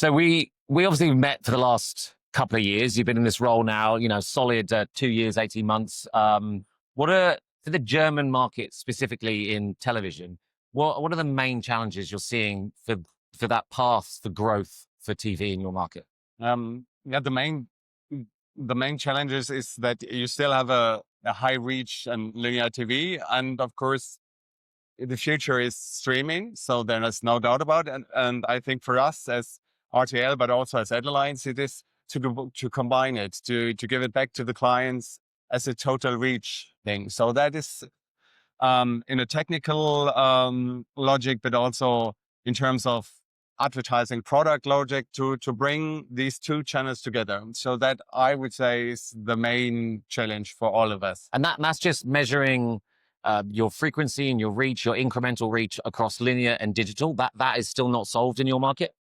So we obviously met for the last couple of years. You've been in this role now, solid 2 years, 18 months. What are for the German market specifically in television? What are the main challenges you're seeing for that path for growth for TV in your market? Yeah, the main challenges is that you still have a high reach and linear TV, and of course, the future is streaming. So there is no doubt about it. And I think for us as RTL, but also as Ad Alliance, it is to combine it, to give it back to the clients as a total reach thing. So that is in a technical logic, but also in terms of advertising product logic to bring these two channels together. So that I would say is the main challenge for all of us. And that's just measuring your frequency and your reach, your incremental reach across linear and digital. That is still not solved in your market?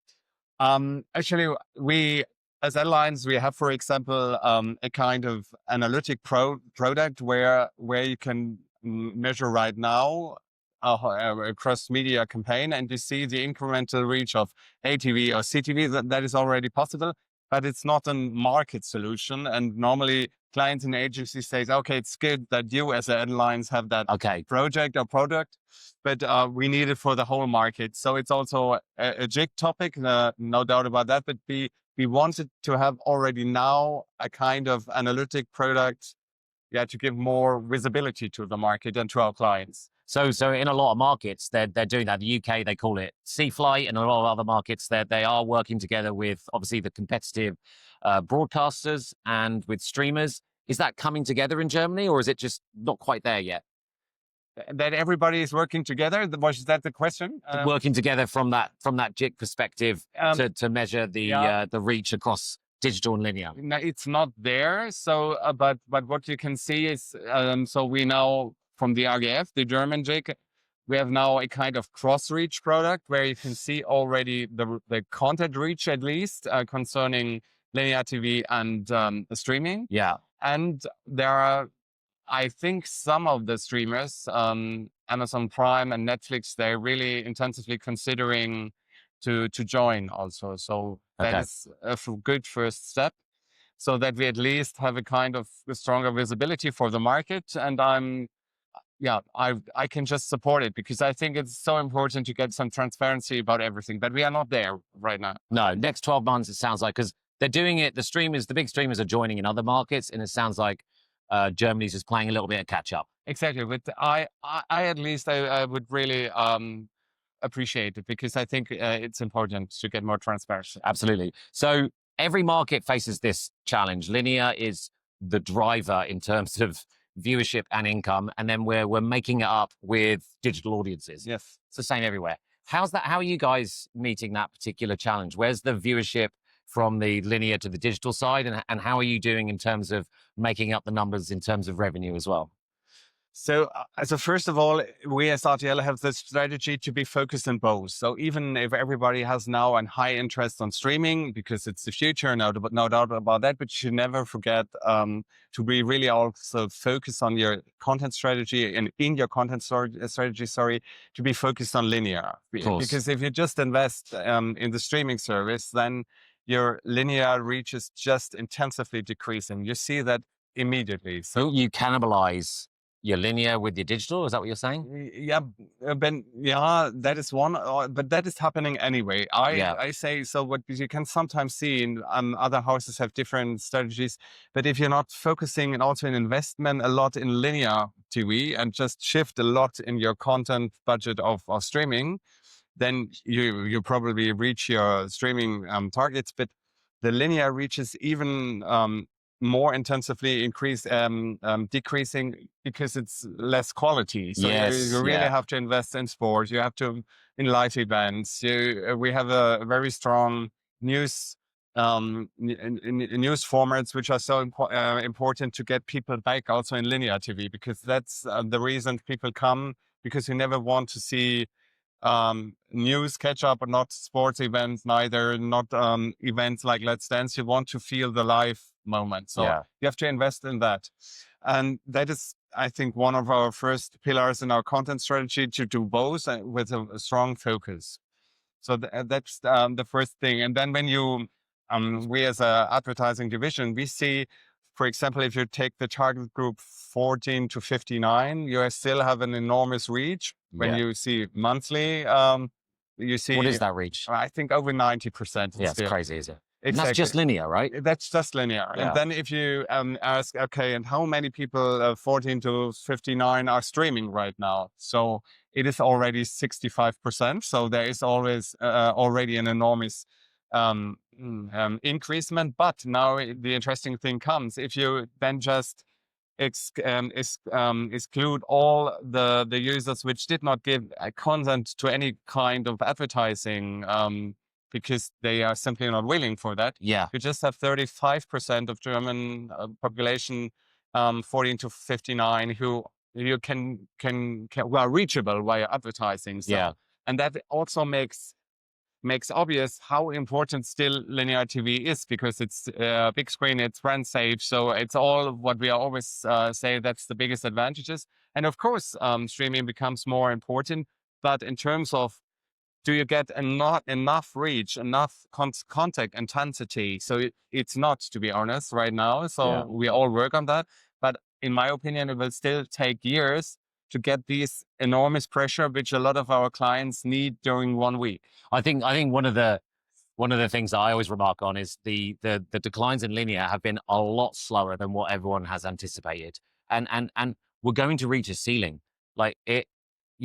Actually, we as Ad Alliance, we have, for example, a kind of analytic product where you can measure right now a cross-media campaign, and you see the incremental reach of ATV or CTV. That is already possible, but it's not a market solution. And normally, clients and agencies say, "Okay, it's good that you as Ad Alliance have that project or product, but we need it for the whole market." So it's also a jig topic, no doubt about that. But we wanted to have already now a kind of analytic product, to give more visibility to the market and to our clients. So in a lot of markets, they're doing that. The UK, they call it C-Flight, and a lot of other markets, they are working together with obviously the competitive broadcasters and with streamers. Is that coming together in Germany, or is it just not quite there yet? That everybody is working together? Was that the question? Working together from that JIC perspective to measure the reach across digital and linear. No, it's not there. So, but what you can see is, so we know from the RGF, the German JIC, we have now a kind of cross-reach product where you can see already the content reach, at least concerning linear TV and streaming. Yeah. And there are, I think, some of the streamers, Amazon Prime and Netflix, they're really intensively considering to join also. So that is a good first step, so that we at least have a kind of stronger visibility for the market. And I can just support it, because I think it's so important to get some transparency about everything, but we are not there right now. No, next 12 months, it sounds like, because they're doing it. The big streamers are joining in other markets, and it sounds like Germany's just playing a little bit of catch up. Exactly. But I at least I would really appreciate it, because I think it's important to get more transparency. Absolutely. So every market faces this challenge. Linear is the driver in terms of viewership and income, and then we're making it up with digital audiences. Yes, it's the same everywhere. How's that? How are you guys meeting that particular challenge? Where's the viewership from the linear to the digital side, and how are you doing in terms of making up the numbers in terms of revenue as well? So first of all, we as RTL have the strategy to be focused on both. So even if everybody has now a high interest on streaming, because it's the future, no doubt about that, but you should never forget to be really also focused on your content strategy, and in your content strategy, to be focused on linear. Because if you just invest in the streaming service, then your linear reach is just intensively decreasing. You see that immediately. So you cannibalize your linear with your digital? Is that what you're saying? Yeah, Ben. Yeah, that is one. But that is happening anyway. I say so. What you can sometimes see in other houses have different strategies. But if you're not focusing and also in investment a lot in linear TV, and just shift a lot in your content budget of streaming, then you probably reach your streaming targets. But the linear reaches even more intensively decreasing, because it's less quality. So you really have to invest in sports. You have to in live events. We have a very strong news news formats, which are so important to get people back also in linear TV, because that's the reason people come, because you never want to see news catch up, but not sports events, neither, not events like Let's Dance. You want to feel the live moment. So you have to invest in that. And that is, I think, one of our first pillars in our content strategy, to do both with a strong focus. So that's the first thing. And then when you, we as a advertising division, we see, for example, if you take the target group 14 to 59, you still have an enormous reach. When Yeah. you see monthly, you see, What is that reach? I think over 90%. Yeah, it's still. crazy, is it? And Exactly. that's just linear, right? That's just linear. Yeah. And then if you ask, okay, and how many people 14 to 59 are streaming right now? So it is already 65%. So there is always already an enormous increasement. But now the interesting thing comes, if you then just exclude all the users which did not give consent to any kind of advertising, because they are simply not willing for that. Yeah. You just have 35% of German population, 14 to 59, who you can who are reachable via advertising. So, Yeah. and that also makes obvious how important still linear TV is, because it's big screen, it's brand safe. So it's all what we always say, that's the biggest advantages. And of course, streaming becomes more important. But in terms of, do you get not enough reach, enough contact intensity? So it's not, to be honest, right now. So Yeah. we all work on that. But in my opinion, it will still take years to get these enormous pressure, which a lot of our clients need during 1 week. I think one of the things that I always remark on is the declines in linear have been a lot slower than what everyone has anticipated, and we're going to reach a ceiling. Like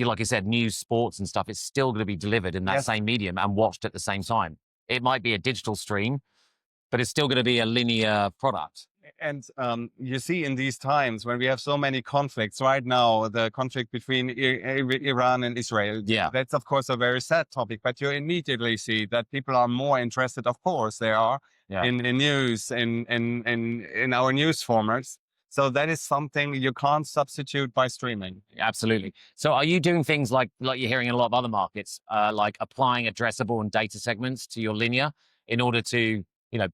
like I said, news, sports, and stuff. It's still going to be delivered in that Yes. same medium and watched at the same time. It might be a digital stream, but it's still going to be a linear product. And you see, in these times when we have so many conflicts right now, the conflict between Iran and Israel, Yeah. that's of course a very sad topic, but you immediately see that people are more interested, of course they are, Yeah. in news, in our news formats. So that is something you can't substitute by streaming. Absolutely. So are you doing things like you're hearing in a lot of other markets, like applying addressable and data segments to your linear in order to,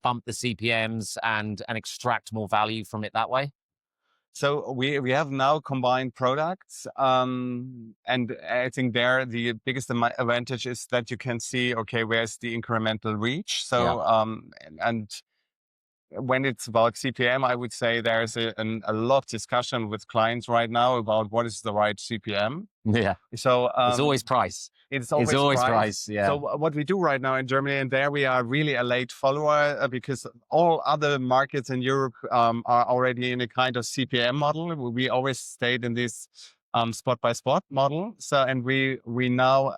bump the CPMs and extract more value from it that way? So we have now combined products, and I think there the biggest advantage is that you can see, okay, where's the incremental reach. So and when it's about CPM, I would say there's a lot of discussion with clients right now about what is the right CPM. Yeah. So It's always price. It's It's always price. Yeah. So what we do right now in Germany, and there we are really a late follower, because all other markets in Europe are already in a kind of CPM model. We always stayed in this spot by spot model. So, and we now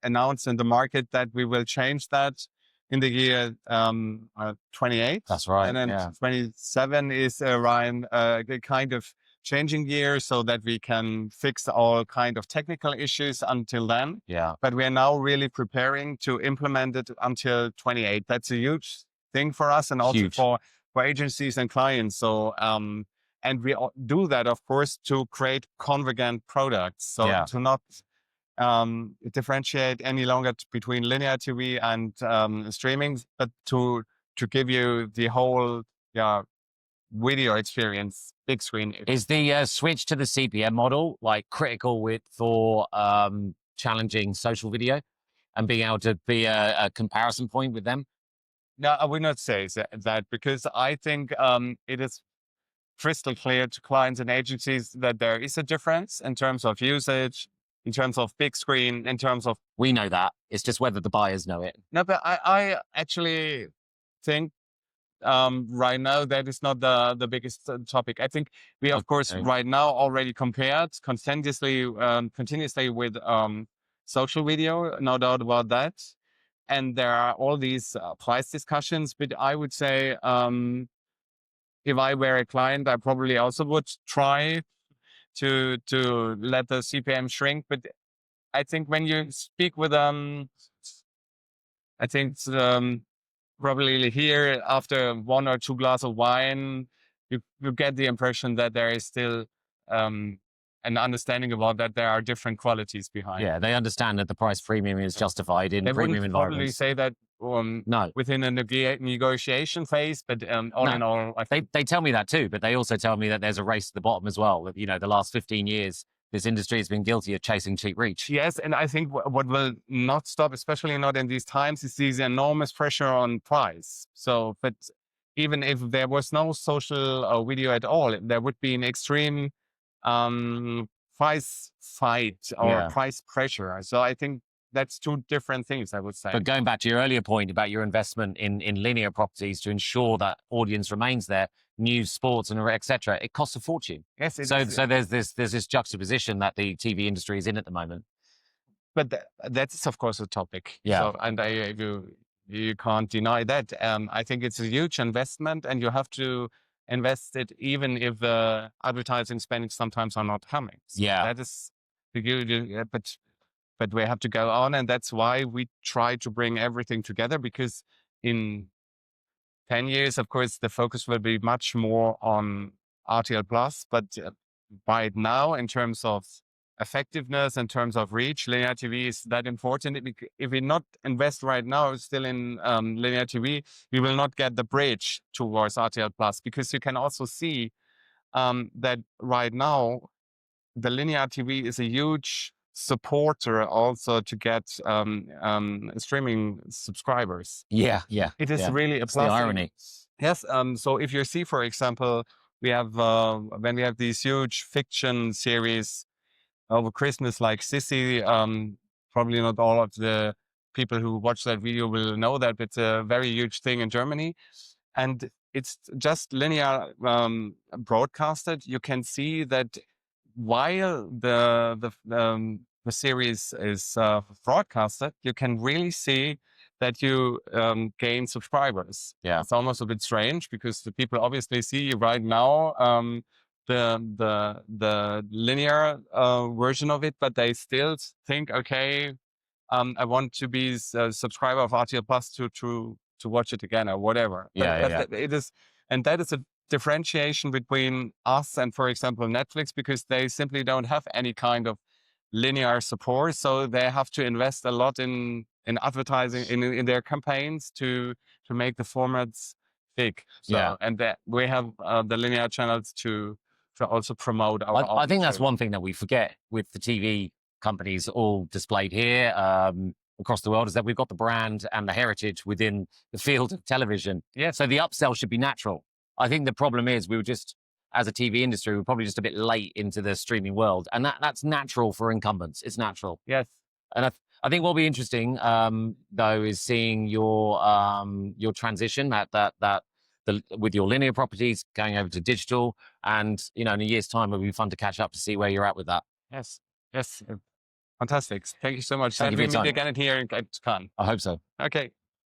announced in the market that we will change that in the year 28. That's right. And then yeah. 27 is around the kind of changing year, so that we can fix all kind of technical issues until then. Yeah. But we are now really preparing to implement it until 28. That's a huge thing for us, and also Huge. for agencies and clients. So and we do that, of course, to create convergent products. So Yeah. to not differentiate any longer between linear TV and streaming, but to give you the whole video experience, big screen. Is the switch to the CPM model like critical for challenging social video and being able to be a comparison point with them? No, I would not say that, because I think it is crystal clear to clients and agencies that there is a difference in terms of usage, in terms of big screen, in terms of... We know that. It's just whether the buyers know it. No, but I actually think right now that is not the biggest topic. I think we, of course, right now already compared continuously with social video, no doubt about that. And there are all these price discussions, but I would say if I were a client, I probably also would try to let the CPM shrink. But I think when you speak with I think probably here after 1 or 2 glasses of wine, you get the impression that there is still an understanding about that there are different qualities behind. Yeah, they understand that the price premium is justified in premium wouldn't probably environments. say that No. within a negotiation phase, but all in all, I think They tell me that too, but they also tell me that there's a race to the bottom as well. That, the last 15 years, this industry has been guilty of chasing cheap reach. Yes, and I think what will not stop, especially not in these times, is this enormous pressure on price. So, but even if there was no social video at all, there would be an extreme price fight or Yeah. price pressure. So I think that's two different things, I would say. But going back to your earlier point about your investment in linear properties to ensure that audience remains there, news, sports, and etc., it costs a fortune. Yes, it So is. there's this juxtaposition that the TV industry is in at the moment. But that's of course a topic. Yeah. So, and you can't deny that. I think it's a huge investment, and you have to invest it even if the advertising spending sometimes are not coming. So Yeah. that is but we have to go on, and that's why we try to bring everything together, because in 10 years, of course, the focus will be much more on RTL Plus. But right now, in terms of effectiveness, in terms of reach, linear TV is that important. If we not invest right now still in linear TV, we will not get the bridge towards RTL Plus, because you can also see that right now, the linear TV is a huge supporter also to get streaming subscribers. Yeah. It is really a It's the plus. irony. Yes. So if you see, for example, we have when we have these huge fiction series over Christmas, like Sissy, probably not all of the people who watch that video will know that, but it's a very huge thing in Germany. And it's just linear broadcasted. You can see that while the series is broadcasted, you can really see that you gain subscribers. Yeah. It's almost a bit strange, because the people obviously see right now the linear version of it, but they still think, okay, I want to be a subscriber of RTL Plus to watch it again or whatever. Yeah. It is, and that is a differentiation between us and, for example, Netflix, because they simply don't have any kind of linear support, so they have to invest a lot in advertising in their campaigns to make the formats big. So, Yeah. and that we have the linear channels to also promote our. I think that's shows. one thing that we forget with the TV companies all displayed here across the world, is that we've got the brand and the heritage within the field of television. Yeah. So the upsell should be natural. I think the problem is we were just, as a TV industry, we're probably just a bit late into the streaming world, and that's natural for incumbents. It's natural. Yes. And I think what'll be interesting, though, is seeing your transition with your linear properties going over to digital, and in a year's time, it'll be fun to catch up to see where you're at with that. Yes. Fantastic. Thank you so much. Thank you for your We meet time. again here in Cannes. I hope so. Okay.